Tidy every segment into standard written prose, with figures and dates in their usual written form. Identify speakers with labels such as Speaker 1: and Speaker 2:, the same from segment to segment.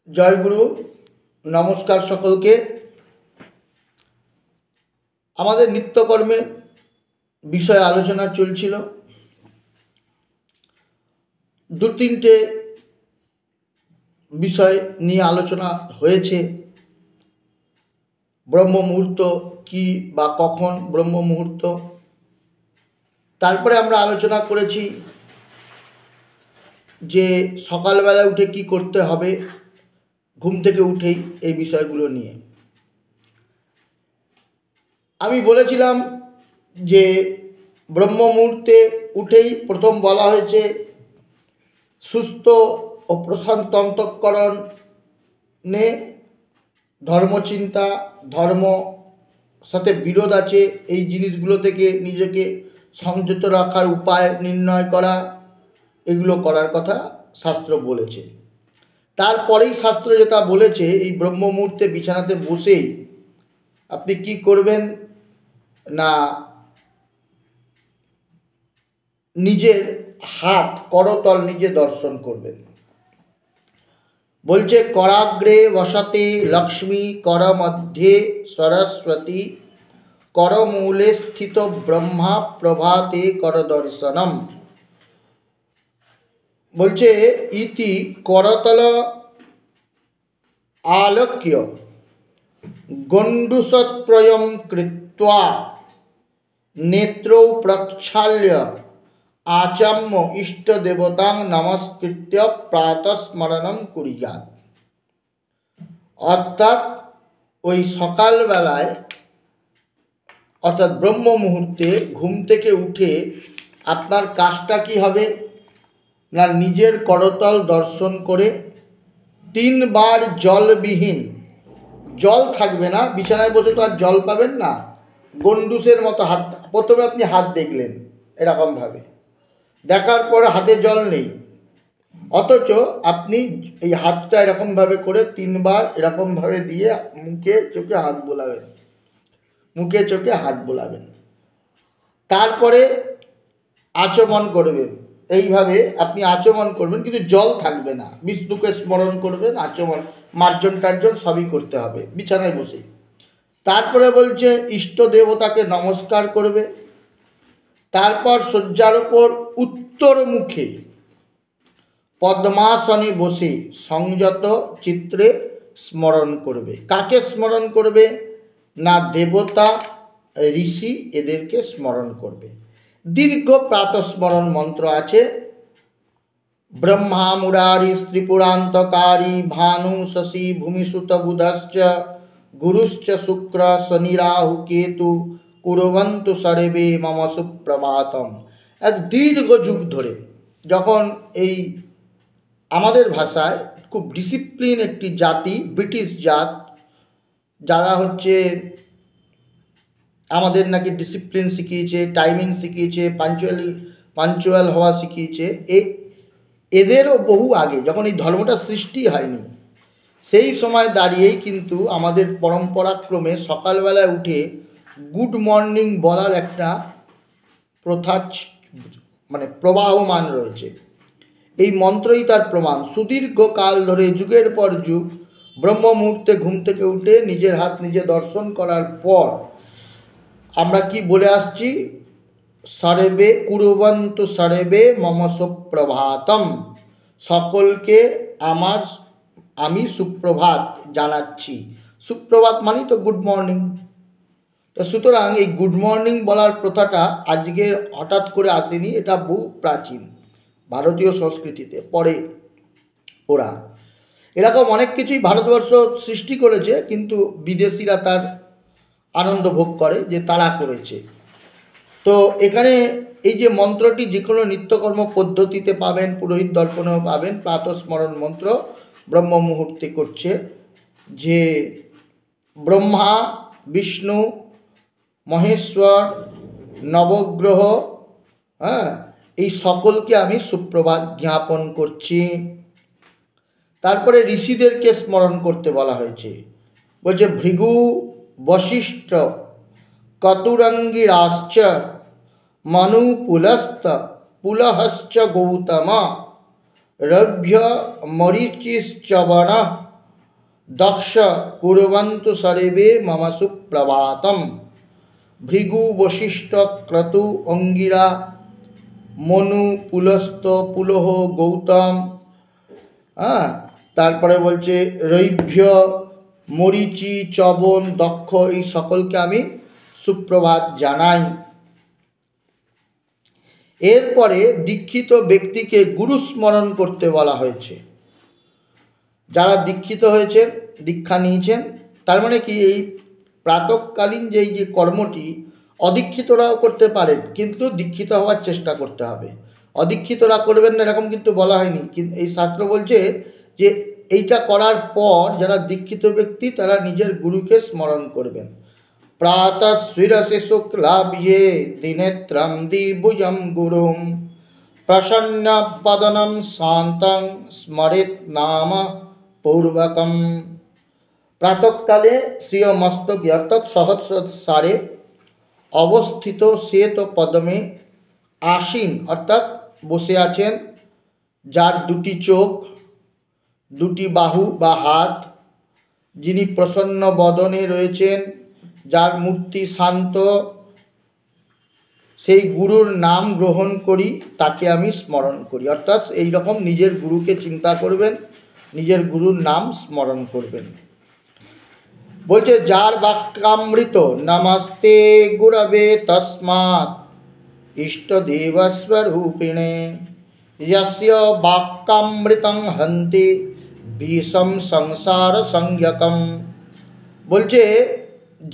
Speaker 1: জয় গুরু। নমস্কার সকলকে। আমাদের নিত্যকর্মে বিষয়ে আলোচনা চলছিল। দু তিনটে বিষয় নিয়ে আলোচনা হয়েছে। ব্রহ্ম মুহূর্ত কি বা কখন ব্রহ্ম মুহূর্ত, তারপরে আমরা আলোচনা করেছি যে সকালবেলা উঠে কি করতে হবে, ঘুম থেকে উঠেই এই বিষয়গুলো নিয়ে আমি বলেছিলাম যে ব্রহ্ম মুহূর্তে উঠেই প্রথম বলা হয়েছে সুস্থ ও প্রশান্ত অন্তঃকরণে ধর্মচিন্তা, ধর্ম সাথে বিরোধ আছে, এই জিনিসগুলো থেকে নিজেকে সংযত রাখার উপায় নির্ণয় করা, এগুলো করার কথা শাস্ত্র বলেছে। তারপরেই শাস্ত্র যেটা বলেছে, এই ব্রহ্ম মুহূর্তে বিছানাতে বসেই আপনি কি করবেন না, নিজের হাত করতল নিজে দর্শন করবেন। বলছে করাগ্রে বসতে লক্ষ্মী, কর মধ্যে সরস্বতী, করমূলে স্থিত ব্রহ্মা, প্রভাতে কর দর্শনম। বলছে ইতি করতল আলোক্য গণ্ডুসৎপ্রয়ং কৃত্বা, নেত্রৌ প্রক্ষাল্য আচম্য ইষ্টদেবতাং নমস্কৃত্য প্রাতঃস্মরণম কুর্যাৎ। অর্থাৎ ওই সকালবেলায়, অর্থাৎ ব্রহ্ম মুহূর্তে ঘুম থেকে উঠে আপনার কাজটা কি হবে না, নিজের করতল দর্শন করে 3 বার জলবিহীন, জল থাকবে না, বিছানায় বসে তো আর জল পাবেন না, গন্ডুসের মতো হাত, প্রথমে আপনি হাত দেখলেন এরকমভাবে, দেখার পর হাতে জল নেই, অথচ আপনি এই হাতটা এরকমভাবে করে 3 বার এরকমভাবে দিয়ে মুখে চোখে হাত বোলাবেন, মুখে চোখে হাত বোলাবেন। তারপরে আচমন করবেন, এইভাবে আপনি আচমন করবেন, কিন্তু জল থাকবে না, বিষ্ণুকে স্মরণ করবেন, আচমন মার্জন টার্জন সবই করতে হবে বিছানায় বসে। তারপরে বলছে ইষ্ট দেবতাকে নমস্কার করবে। তারপর শয্যার ওপর উত্তর মুখে পদ্মাসনে বসে সংযত চিত্রে স্মরণ করবে। কাকে স্মরণ করবে না, দেবতা ঋষি এদেরকে স্মরণ করবে। দীর্ঘ প্রাতঃস্মরণ মন্ত্র আছে, ব্রহ্মা মুরারি ত্রিপুরান্তকারী ভানু শশী ভূমিসুত বুধশ্চ গুরুশ্চ শুক্র শনি রাহু কেতু কুর্বন্তু সর্বে মম সুপ্রভাতম। এক দীর্ঘ যুগ ধরে, যখন এই আমাদের ভাষায় খুব ডিসিপ্লিন একটি জাতি, ব্রিটিশ জাত, যারা হচ্ছে আমাদের নাকি ডিসিপ্লিন শিখিয়েছে, টাইমিং শিখিয়েছে, পাঞ্চুয়াল হওয়া শিখিয়েছে, এদেরও বহু আগে, যখন এই ধর্মটা সৃষ্টি হয়নি, সেই সময় দাঁড়িয়েই কিন্তু আমাদের পরম্পরাক্রমে সকালবেলায় উঠে গুড মর্নিং বলার একটা প্রথা মানে প্রবাহমান রয়েছে। এই মন্ত্রই তার প্রমাণ। সুদীর্ঘকাল ধরে, যুগের পর যুগ, ব্রহ্ম মুহূর্তে ঘুম থেকে উঠে নিজের হাত নিজে দর্শন করার পর আমরা কি বলে আসছি, সর্বে কুর্বন্তু সর্বে মম সুপ্রভাতম, সকলকে আমি সুপ্রভাত জানাচ্ছি। সুপ্রভাত মানে তো গুড মর্নিং। তো সুতরাং এই গুড মর্নিং বলার প্রথাটা আজকে হঠাৎ করে আসেনি, এটা বহু প্রাচীন ভারতীয় সংস্কৃতিতে পরে ওরা এরকম অনেক কিছুই ভারতবর্ষ সৃষ্টি করেছে, কিন্তু বিদেশিরা তার আনন্দ ভোগ করে যে তারা করেছে। তো এখানে এই যে মন্ত্রটি যে কোনো নিত্যকর্ম পদ্ধতিতে পাবেন, পুরোহিত দর্পণেও পাবেন, প্রাতঃস্মরণ মন্ত্র ব্রহ্ম মুহূর্তে করছে যে ব্রহ্মা, বিষ্ণু, মহেশ্বর, নবগ্রহ, এই সকলকে আমি সুপ্রভাত জ্ঞাপন করছি। তারপরে ঋষিদেরকে স্মরণ করতে বলা হয়েছে। বলছে ভৃগু, বশিষ্ঠ, কতুরঙ্গিরাশ্চ, মনু, পুলহশ্চ গৌতম, রভ্য, মরীচিশ্চবন, दक्ष कुर्वन्तु सर्वे मम सुप्रभातम। भृगु वशिष्ठ क्रतु अंगिरा मनु पुलस्त पुलह गौतम। हाँ, तारपरे बोलছে रैभ्य मरीचि चबन दक्ष এই সকলকে আমি সুপ্রভাত জানাই। এরপরে দীক্ষিত ব্যক্তিকে গুরু স্মরণ করতে বলা হয়েছে। যারা দীক্ষিত হয়েছেন, দীক্ষা নিয়েছেন, তার মানে কি এই প্রাতঃকালীন যে কর্মটি অদীক্ষিতরাও করতে পারেন, কিন্তু দীক্ষিত হওয়ার চেষ্টা করতে হবে। অদীক্ষিতরা করবেন না এরকম কিন্তু বলা হয়নি, কিন্তু এই শাস্ত্র বলছে যে এইটা করার পর যারা দীক্ষিত ব্যক্তি তারা নিজের গুরুকে স্মরণ করবেন। प्रातः शिरसि शुक्लाभ्ये दिनेत्रं द्विभुजं गुरुं प्रसन्नवदनं शान्तं स्मरेत् नाम पूर्वकम। प्रातःकाले श्रिय मस्तके अर्थात सहस्रारे अवस्थित श्वेत पद्मे आसीन अर्थात बसे आছেন, যার দুটি চোখ, দুটি বাহু বা হাত, যিনি প্রসন্ন বদনে রয়েছেন, যার মূর্তি শান্ত, সেই গুরুর নাম গ্রহণ করি, তাকে আমি স্মরণ করি। অর্থাৎ এই রকম নিজের গুরুকে চিন্তা করবেন, নিজের গুরুর নাম স্মরণ করবেন। বলছে যার বাক্যামৃত নমস্তে গুরবে তস্মাৎ ইষ্টদেবস্বরূপিণে यस्य বাক্যামৃতং হন্তে বিষম সংসার সংযকম। বলছে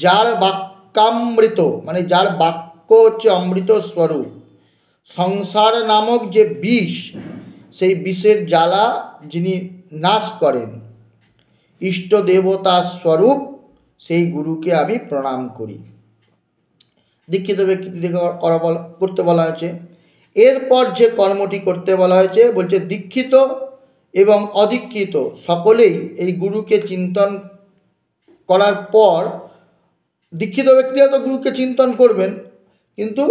Speaker 1: যার বাক্যামৃত মানে যার বাক্য হচ্ছে অমৃত স্বরূপ, সংসার নামক যে বিষ, সেই বিষের জ্বালা যিনি নাশ করেন, ইষ্ট দেবতা স্বরূপ সেই গুরুকে আমি প্রণাম করি। দীক্ষিত ব্যক্তিকে করতে বলা হয়েছে। এরপর যে কর্মটি করতে বলা হয়েছে বলছে দীক্ষিত এবং অদীক্ষিত সকলেই এই গুরুকে চিন্তন করার পর, দীক্ষিত ব্যক্তিরা তো গুরুকে চিন্তন করবেন, কিন্তু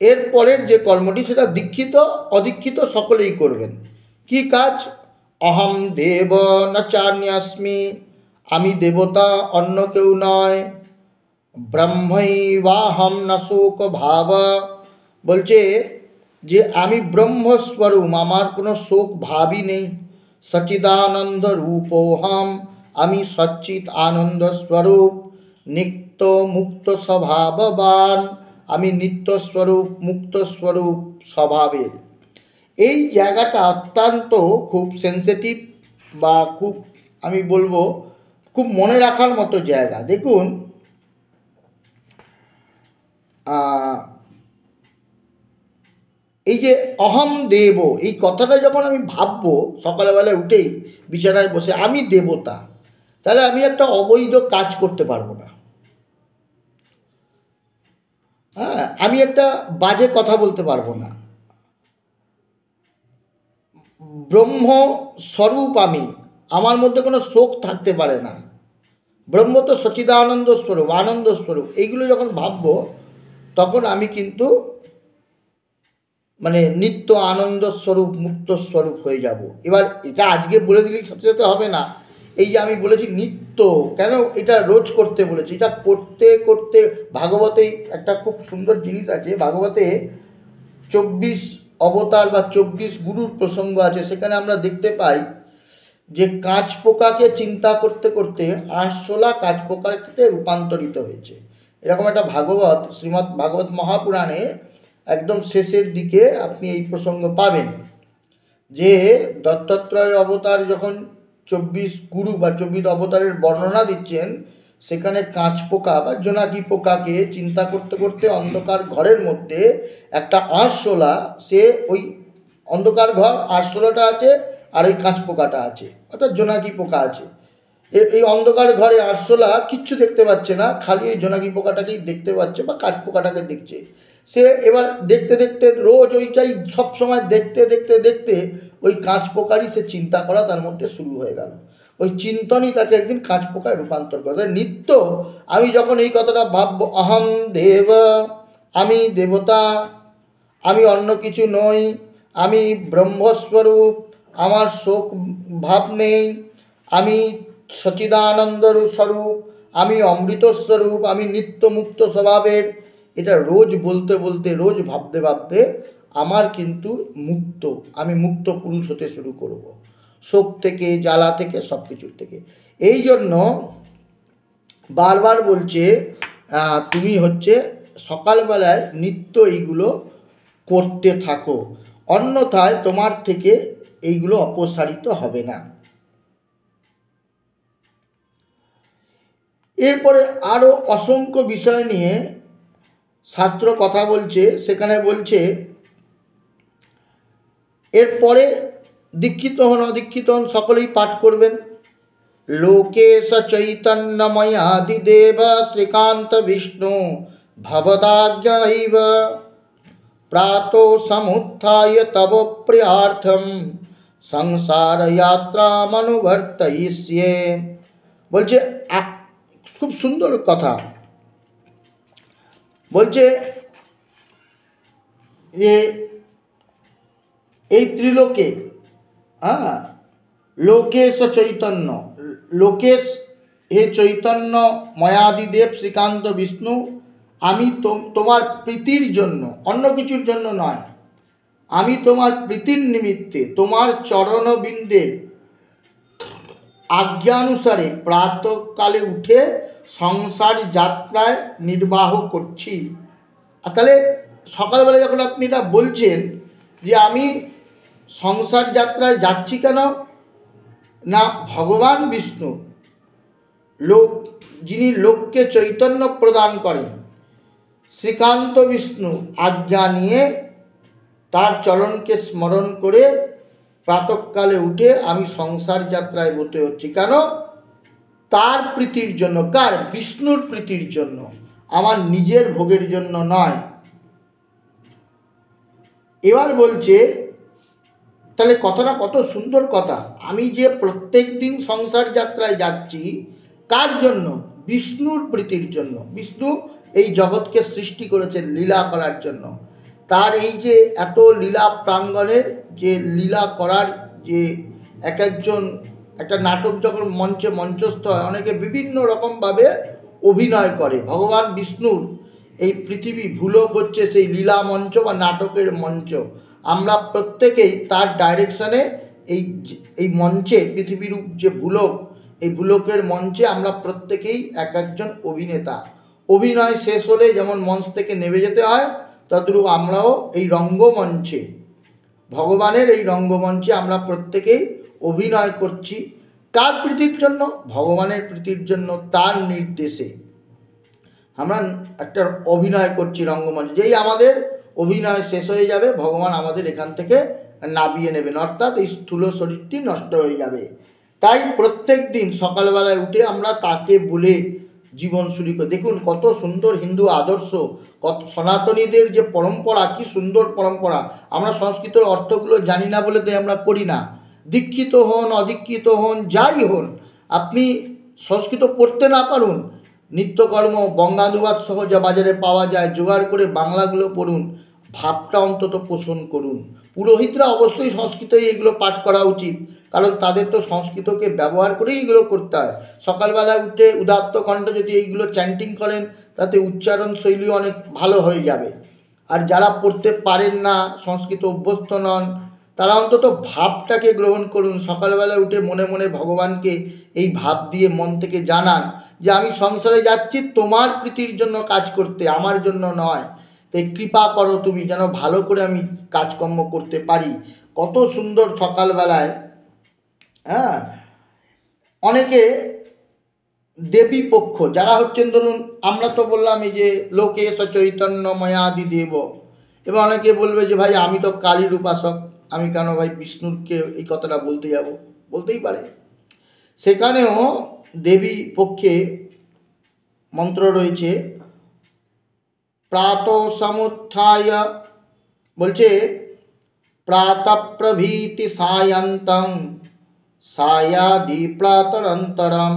Speaker 1: এর পরের যে কর্মটি সেটা দীক্ষিত অদীক্ষিত সকলেই করবেন। কি কাজ? অহম দেব না চান্যাস্মি, আমি দেবতা অন্য কেউ নয়। ব্রহ্মৈবাহম না শোক ভাব, বলছে যে আমি ব্রহ্মস্বরূপ, আমার কোনো শোক ভাবই নেই। সচিদানন্দ রূপোহম, আমি সচ্চিত আনন্দ স্বরূপ। নিত্য মুক্ত স্বভাববান, আমি নিত্য স্বরূপ মুক্ত স্বরূপ স্বভাবের। এই জায়গাটা অত্যন্ত খুব সেন্সিটিভ বা খুব আমি বলবো খুব মনে রাখার মতো জায়গা। দেখুন এই যে অহম দেব, এই কথাটা যখন আমি ভাববো সকালবেলায় উঠেই বিছানায় বসে আমি দেবতা, তাহলে আমি একটা অবৈধ কাজ করতে পারবো না। হ্যাঁ, আমি একটা বাজে কথা বলতে পারবো না। ব্রহ্মস্বরূপ আমি, আমার মধ্যে কোনো শোক থাকতে পারে না। ব্রহ্ম তো সচিদানন্দ স্বরূপ, আনন্দ স্বরূপ। এইগুলো যখন ভাববো তখন আমি কিন্তু মানে নিত্য আনন্দ স্বরূপ মুক্ত স্বরূপ হয়ে যাব। এবার এটা আজকে বলে দিলেই সাথে সাথে হবে না। এই যে আমি বলেছি নিত্য, কেন এটা রোজ করতে বলেছি? এটা করতে করতে ভাগবতে একটা খুব সুন্দর জিনিস আছে, ভাগবতে 24 অবতার বা 24 গুরুর প্রসঙ্গ আছে। সেখানে আমরা দেখতে পাই যে কাঁচ পোকাকে চিন্তা করতে করতে আরশোলা কাঁচ পোকার ক্ষেত্রে রূপান্তরিত হয়েছে। এরকম একটা ভাগবত, শ্রীমদ্ ভাগবত মহাপুরাণে একদম শেষের দিকে আপনি এই প্রসঙ্গ পাবেন যে দত্তাত্রেয় অবতার যখন 24 গুরু বা 24 অবতারের বর্ণনা দিচ্ছেন, সেখানে কাঁচ পোকা বা জোনাকি পোকাকে চিন্তা করতে করতে অন্ধকার ঘরের মধ্যে একটা আরশোলা, সে ওই অন্ধকার ঘর আরশোলাটা আছে আর ওই কাঁচ পোকাটা আছে, অর্থাৎ জোনাকি পোকা আছে। এই অন্ধকার ঘরে আরশোলা কিচ্ছু দেখতে পাচ্ছে না, খালি ওই জোনাকি পোকাটাকেই দেখতে পাচ্ছে বা কাঁচ পোকাটাকে দেখছে। সে এবার দেখতে দেখতে রোজ ওইটাই সব সময় দেখতে দেখতে দেখতে ওই কাঁচ পোকারই সে চিন্তা করা তার মধ্যে শুরু হয়ে গেল। ওই চিন্তনই তাকে একদিন কাঁচ পোকায় রূপান্তর করে। নিত্য আমি যখন এই কথাটা ভাববো, অহম দেব, আমি দেবতা, আমি অন্য কিছু নই, আমি ব্রহ্মস্বরূপ, আমার শোক ভাব নেই, আমি সচিদানন্দ স্বরূপ, আমি অমৃত স্বরূপ, আমি নিত্য মুক্ত স্বভাবের। এটা রোজ বলতে বলতে, রোজ ভাবতে ভাবতে আমার কিন্তু মুক্ত, আমি মুক্ত পুরুষ হতে শুরু করব, শোক থেকে, জ্বালা থেকে, সব কিছুর থেকে। এই জন্য বারবার বলছে তুমি হচ্ছে সকালবেলায় নিত্য এইগুলো করতে থাকো, অন্যথায় তোমার থেকে এইগুলো অপসারিত হবে না। এরপরে আরও অসংখ্য বিষয় নিয়ে শাস্ত্র কথা বলছে। সেখানে বলছে এরপরে দীক্ষিত হন অদীক্ষিত হন সকলেই পাঠ করবেন। লোকেশ চৈতন্যময়াদিদেব শ্রীকান্ত বিষ্ণু ভবদাজ্ঞৈব প্রাতো সমুত্থায় তব প্রিয়ার্থম সংসার যাত্রামনুবর্তয়িষ্যে। বলছে খুব সুন্দর কথা বলছে যে এই ত্রিলোকে, লোকেশ চৈতন্য, লোকেশ হে চৈতন্য ময়াদিদেব শ্রীকান্ত বিষ্ণু, আমি তোমার প্রীতির জন্য, অন্য কিছুর জন্য নয়, আমি তোমার প্রীতির নিমিত্তে তোমার চরণবিন্দে আজ্ঞানুসারে প্রাতঃকালে উঠে সংসার যাত্রায় নির্বাহ করছি। তাহলে সকালবেলা যখন আপনি এটা বলছেন যে আমি সংসার যাত্রায় যাচ্ছি কেন না, ভগবান বিষ্ণু লোক, যিনি লোককে চৈতন্য প্রদান করেন, শ্রীকান্ত বিষ্ণু আজ্ঞা নিয়ে তার চরণকে স্মরণ করে প্রাতঃকালে উঠে আমি সংসার যাত্রায় বলতে হচ্ছি। কেন? তার প্রীতির জন্য। কার? বিষ্ণুর প্রীতির জন্য, আমার নিজের ভোগের জন্য নয়। এবার বলছে তাহলে কথাটা কত সুন্দর কথা, আমি যে প্রত্যেক দিন সংসার যাত্রায় যাচ্ছি কার জন্য? বিষ্ণুর প্রীতির জন্য। বিষ্ণু এই জগৎকে সৃষ্টি করেছেন লীলা করার জন্য। তার এই যে এত লীলা প্রাঙ্গণের যে লীলা করার যে এক একজন, একটা নাটক যখন মঞ্চস্থ হয়, অনেকে বিভিন্ন রকমভাবে অভিনয় করে। ভগবান বিষ্ণুর এই পৃথিবী ভূলোক হচ্ছে সেই লীলা মঞ্চ বা নাটকের মঞ্চ। আমরা প্রত্যেকেই তার ডাইরেকশনে এই মঞ্চে, পৃথিবীর যে ভূলোক, এই ভূলোকের মঞ্চে আমরা প্রত্যেকেই এক একজন অভিনেতা। অভিনয় শেষ হলে যেমন মঞ্চ থেকে নেমে যেতে হয়, তদ্রূপ আমরাও এই রঙ্গমঞ্চে, ভগবানের এই রঙ্গমঞ্চে আমরা প্রত্যেকেই অভিনয় করছি। কার প্রীতির জন্য? ভগবানের প্রীতির জন্য। তার নির্দেশে আমরা একটা অভিনয় করছি রঙ্গমঞ্চে। যেই আমাদের অভিনয় শেষ হয়ে যাবে, ভগবান আমাদের এখান থেকে নামিয়ে নেবেন, অর্থাৎ এই স্থূল শরীরটি নষ্ট হয়ে যাবে। তাই প্রত্যেক দিন সকালবেলায় উঠে আমরা তাকে বলে জীবন শুরু করি। দেখুন কত সুন্দর হিন্দু আদর্শ, কত সনাতনীদের যে পরম্পরা, কি সুন্দর পরম্পরা। আমরা সংস্কৃতের অর্থগুলো জানি না বলে তাই আমরা করি না। দীক্ষিত হন অদীক্ষিত হন যাই হন, আপনি সংস্কৃত পড়তে না পারুন, নিত্যকর্ম বঙ্গানুবাদ সহ যা বাজারে পাওয়া যায় জোগাড় করে বাংলাগুলো পড়ুন, ভাবটা অন্তত পোষণ করুন। পুরোহিতরা অবশ্যই সংস্কৃতেই এগুলো পাঠ করা উচিত, কারণ তাদের তো সংস্কৃতকে ব্যবহার করেই এগুলো করতে হয়। সকালবেলা উঠে উদাত্ত কণ্ঠে যদি এইগুলো চ্যান্টিং করেন, তাতে উচ্চারণ শৈলী অনেক ভালো হয়ে যাবে। আর যারা পড়তে পারেন না, সংস্কৃত অভ্যস্ত নন, তারা অন্তত ভাবটাকে গ্রহণ করুন। সকালবেলা উঠে মনে মনে ভগবানকে এই ভাব দিয়ে মন থেকে জানান যে আমি সংসারে যাচ্ছি তোমার প্রীতির জন্য কাজ করতে, আমার জন্য নয়। তাই কৃপা করো তুমি, যেন ভালো করে আমি কাজকর্ম করতে পারি। কত সুন্দর সকালবেলায়। অনেকে দেবী পক্ষ যারা হচ্ছেন, ধরুন আমরা তো বললাম এই যে লোকেশ চৈতন্যময়াদি দেব, এবার অনেকে বলবে যে ভাই আমি তো কালীর উপাসক, আমি কেন ভাই বিষ্ণুকে এই কথাটা বলতে যাব? বলতেই পারে। সেখানেও দেবী পক্ষে মন্ত্র রয়েছে। প্রাতঃ সমুত্থায় বলছে প্রাতঃ প্রভৃতি সায়ন্তং সায়াদি প্রাতরন্তরম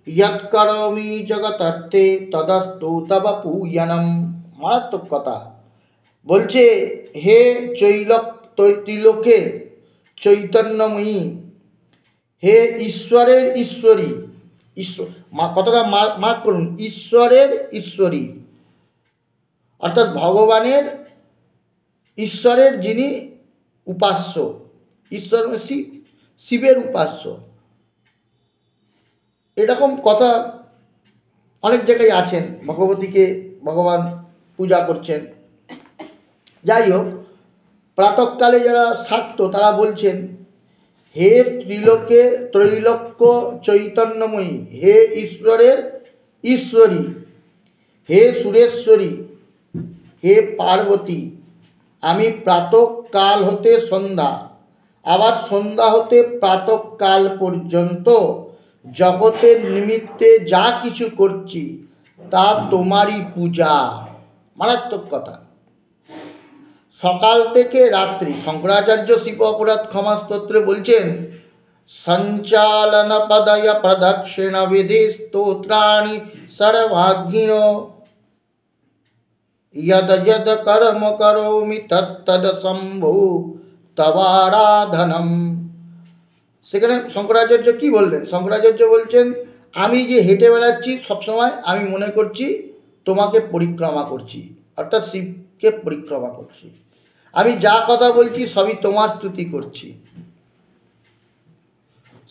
Speaker 1: ইয়ৎকরোমি জগতর্থে তদস্তু তব পূজনম। মারাত্মক কথা বলছে, হে ত্রিলোকের চৈতন্যময়ী, হে ঈশ্বরের ঈশ্বরী, ঈশ্বর কতটা মার্ক করুন, ঈশ্বরের ঈশ্বরী, অর্থাৎ ভগবানের, ঈশ্বরের যিনি উপাস্য, ঈশ্বর শিব, শিবের উপাস্য, এরকম কথা অনেক জায়গায় আছেন। ভগবতীকে ভগবান পূজা করছেন। যাই হোক, প্রাতঃকালে যারা শাক্ত তারা বলছেন, হে ত্রৈলোক্য চৈতন্যময়ী, হে ঈশ্বরের ঈশ্বরী, হে সুরেশ্বরী, হে পার্বতী, আমি প্রাতঃকাল হতে সন্ধ্যা, আবার সন্ধ্যা হতে প্রাতঃকাল পর্যন্ত জগতের নিমিত্তে যা কিছু করছি তা তোমারই পূজা। মারাত্মক কথা। সকাল থেকে রাত্রি, শঙ্করাচার্য শিব অপরাধ ক্ষমা স্তোত্রে বলছেন, সঞ্চালন পদয় প্রদক্ষিণ বিধি স্তোত্রাণি সর্বাগ্নিন यद यद कर्म करोमि तत्तद शंभु तवाराधनम। সেখানে শঙ্করাচার্য কি বললেন? শঙ্করাচার্য বলছেন, আমি যে হেঁটে বেড়াচ্ছি সবসময় আমি মনে করছি তোমাকে পরিক্রমা করছি, অর্থাৎ শিবকে পরিক্রমা করছি। আমি যা কথা বলছি সবই তোমার স্তুতি করছি।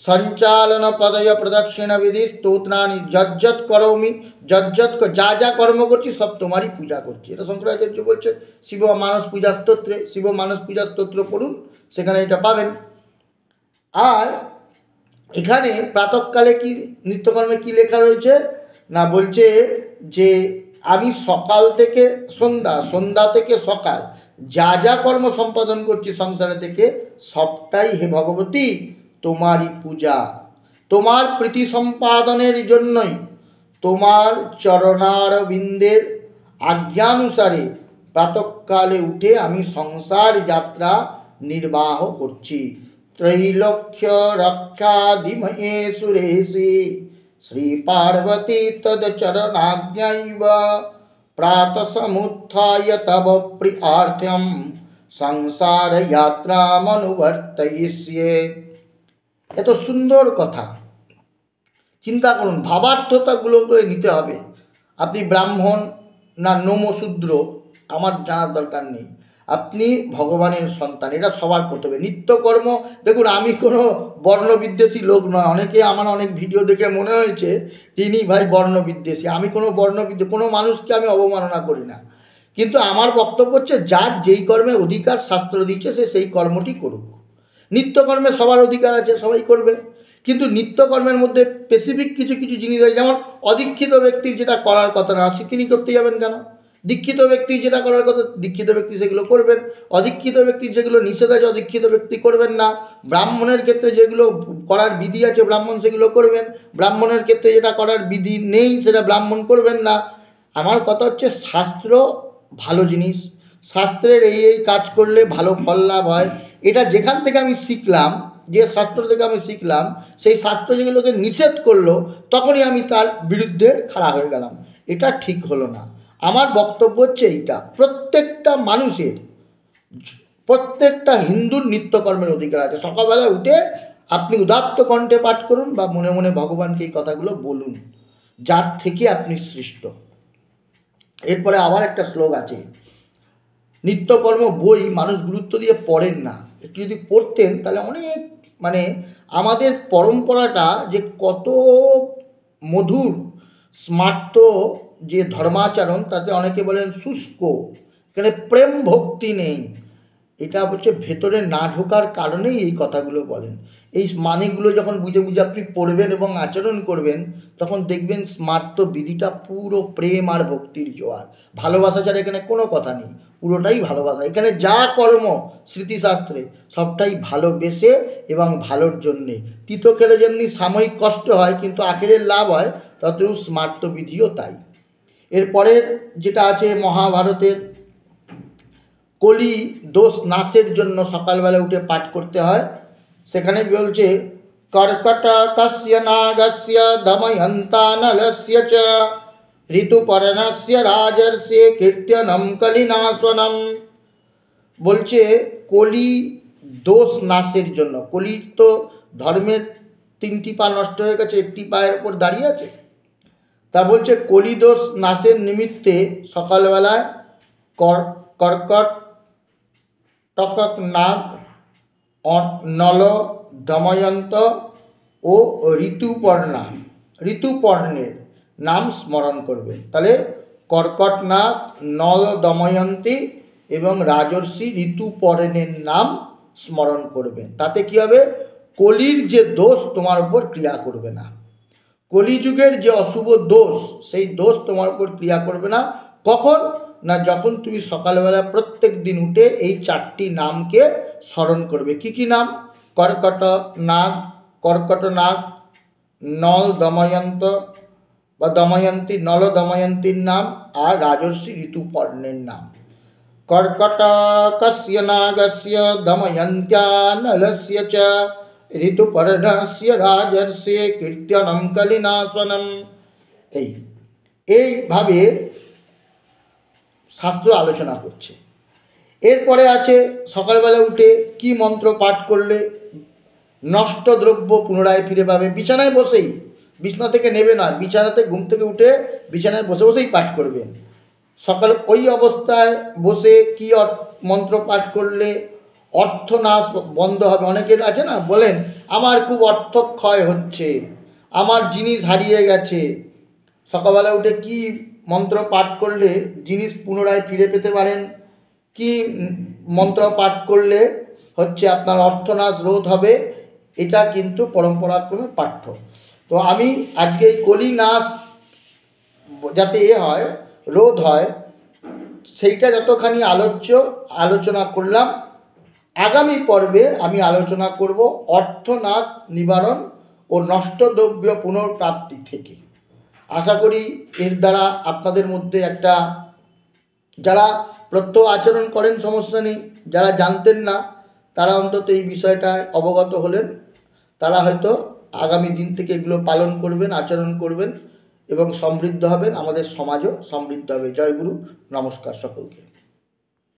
Speaker 1: সঞ্চালন পদয় প্রদক্ষিণ বিধি স্তোত্রাণি যজ্জত করমি, যজ্জত যা যা কর্ম করছি সব তোমারই পূজা করছি। এটা শঙ্করাচার্য বলছেন শিব মানস পূজা স্তোত্রে। শিব মানস পূজা স্তোত্র পড়ুন, সেখানে এটা পাবেন। আর এখানে প্রাতঃকালে কি নিত্যকর্মে কি লেখা রয়েছে না, বলছে যে আমি সকাল থেকে সন্ধ্যা, সন্ধ্যা থেকে সকাল যা যা কর্ম সম্পাদন করছি সংসারে থেকে সবটাই হে ভগবতী তোমারই পূজা। তোমার প্রীতি সম্পাদনের জন্যই তোমার চরণারবিন্দের আজ্ঞানুসারে প্রাতঃকালে উঠে আমি সংসার যাত্রা নির্বাহ করছি। ত্রৈলোক্য রক্ষাধিমহে সুরেশি শ্রী পার্বতী তদ চরণাজ্ঞৈব প্রাতসমুত্থায় তব প্রিয়ার্থ্যম সংসার যাত্রামনুবর্তয়িষ্যে। এত সুন্দর কথা, চিন্তা করুন, ভাবার্থতাগুলোকে নিতে হবে। আপনি ব্রাহ্মণ না নমশূদ্র আমার জানার দরকার নেই, আপনি ভগবানের সন্তান, এটা সবার প্রথমে। নিত্যকর্ম, দেখুন আমি কোনো বর্ণবিদ্বেষী লোক নয়। অনেকে আমার অনেক ভিডিও দেখে মনে হয়েছে তিনি ভাই বর্ণবিদ্বেষী। আমি কোনো কোনো মানুষকে আমি অবমাননা করি না, কিন্তু আমার বক্তব্য হচ্ছে যার যেই কর্মে অধিকার শাস্ত্র দিচ্ছে সে সেই কর্মটি করুক। নিত্যকর্মে সবার অধিকার আছে, সবাই করবে, কিন্তু নিত্যকর্মের মধ্যে স্পেসিফিক কিছু কিছু জিনিস আছে। যেমন অদীক্ষিত ব্যক্তির যেটা করার কথা না সে তিনি করতে যাবেন কেন? দীক্ষিত ব্যক্তি যেটা করার কথা দীক্ষিত ব্যক্তি সেগুলো করবেন। অদীক্ষিত ব্যক্তির যেগুলো নিষেধ আছে অদীক্ষিত ব্যক্তি করবেন না। ব্রাহ্মণের ক্ষেত্রে যেগুলো করার বিধি আছে ব্রাহ্মণ সেগুলো করবেন। ব্রাহ্মণের ক্ষেত্রে যেটা করার বিধি নেই সেটা ব্রাহ্মণ করবেন না। আমার কথা হচ্ছে শাস্ত্র ভালো জিনিস, শাস্ত্রের এই কাজ করলে ভালো ফল লাভ হয়। এটা যেখান থেকে আমি শিখলাম, যে শাস্ত্র থেকে আমি শিখলাম, সেই শাস্ত্র যেগুলোকে নিষেধ করলো তখনই আমি তার বিরুদ্ধে খাড়া হয়ে গেলাম। এটা ঠিক হলো না। আমার বক্তব্য হচ্ছে এইটা, প্রত্যেকটা মানুষের, প্রত্যেকটা হিন্দুর নিত্যকর্মের অধিকার আছে। সকালবেলা উঠে আপনি উদাত্ত কণ্ঠে পাঠ করুন বা মনে মনে ভগবানকে এই কথাগুলো বলুন, যার থেকে আপনি সৃষ্ট। এরপরে আবার একটা শ্লোক আছে, নিত্যকর্ম বই মানুষ গুরুত্ব দিয়ে পড়েন না, একটু যদি পড়তেন তাহলে অনেক, মানে আমাদের পরম্পরাটা যে কত মধুর স্মার্ত যে ধর্মাচরণ, তাতে অনেকে বলেন শুষ্ক, এখানে প্রেম ভক্তি নেই। এটা হচ্ছে ভেতরে না ঢোকার কারণেই এই কথাগুলো বলেন। এই মানেগুলো যখন বুঝে বুঝে আপনি পড়বেন এবং আচরণ করবেন তখন দেখবেন স্মার্ত বিধিটা পুরো প্রেম আর ভক্তির জোয়ার। ভালোবাসা ছাড়া এখানে কোনো কথা নেই, পুরোটাই ভালোবাসা। এখানে যা কর্ম স্মৃতিশাস্ত্রে সবটাই ভালোবেসে এবং ভালোর জন্যে। তিতো খেলে যেমনি সাময়িক কষ্ট হয় কিন্তু আখেরের লাভ হয়, ততটুকু স্মার্ত বিধিও তাই। এরপরের যেটা আছে মহাভারতের, কলি দোষ নাশের জন্য সকালবেলা উঠে পাঠ করতে হয়। সেখানে বলছে, কর্কটকস্য নাগস্য দময়ন্তানলস্য চ ঋতুপর্ণস্য রাজর্ষে কীর্তনম কলিনাশনম। বলছে কলি দোষ নাশের জন্য। কলি তো ধর্মের তিনটি পা নষ্ট হয়ে গেছে, একটি পায়ের ওপর দাঁড়িয়ে আছে। তা বলছে কলিদোষ নাশের নিমিত্তে সকালবেলায় কর্কট টকক নাগ, নল, দময়ন্ত ও ঋতুপর্ণের নাম স্মরণ করবে। তাহলে কর্কট নাগ, নল, দময়ন্তী এবং রাজর্ষি ঋতুপর্ণের নাম স্মরণ করবে। তাতে কি হবে? কলির যে দোষ তোমার উপর ক্রিয়া করবে না, কলিযুগের যে অশুভ দোষ, সেই দোষ তোমার উপর ক্রিয়া করবে না। কখন না, যখন তুমি সকালবেলা প্রত্যেক দিন উঠে এই 4টি নামকে স্মরণ করবে। কি কি নাম? কর্কট নাগ, নল দময়ন্ত বা দময়ন্তী, নল দময়ন্তীর নাম, আর রাজর্ষি ঋতুপর্ণের নাম। কর্কটকস্য নাগস্য দময়ন্ত্য়া নলস্য চ ঋতুপর্ণস্য রাজর্ষি কীর্তনম কলিনাশনম। এইভাবে শাস্ত্র আলোচনা করছে। এরপরে আছে সকালবেলা উঠে কি মন্ত্র পাঠ করলে নষ্ট দ্রব্য পুনরায় ফিরে পাবে। বিছানায় বসেই, বিছানা থেকে নেবে না, বিছানাতে ঘুম থেকে উঠে বিছানায় বসে বসেই পাঠ করবেন। সকাল ওই অবস্থায় বসে কি মন্ত্র পাঠ করলে অর্থনাশ বন্ধ হবে। অনেকের আছে না, বলেন আমার খুব অর্থক্ষয় হচ্ছে, আমার জিনিস হারিয়ে গেছে। সকালবেলা উঠে কি মন্ত্র পাঠ করলে জিনিস পুনরায় ফিরে পেতে পারেন? কি মন্ত্র পাঠ করলে হচ্ছে আপনার অর্থনাশ রোধ হবে? এটা কিন্তু পরম্পরাক্রমে পাঠ্য। তো আমি আজকে এই কলি নাশ যাতে হয়, রোধ হয়, সেইটা যতখানি আলোচনা করলাম। আগামী পর্বে আমি আলোচনা করব অর্থনাশ নিবারণ ও নষ্ট দ্রব্য পুনর্প্রাপ্তি থেকে। আশা করি এর দ্বারা আপনাদের মধ্যে একটা, যারা প্রত্যহ আচরণ করেন সমস্যা নেই, যারা জানতেন না তারা অন্তত এই বিষয়টায় অবগত হলেন। তারা হয়তো আগামী দিন থেকে এগুলো পালন করবেন, আচরণ করবেন এবং সমৃদ্ধ হবেন। আমাদের সমাজও সমৃদ্ধ হবে। জয় গুরু, নমস্কার সকলকে।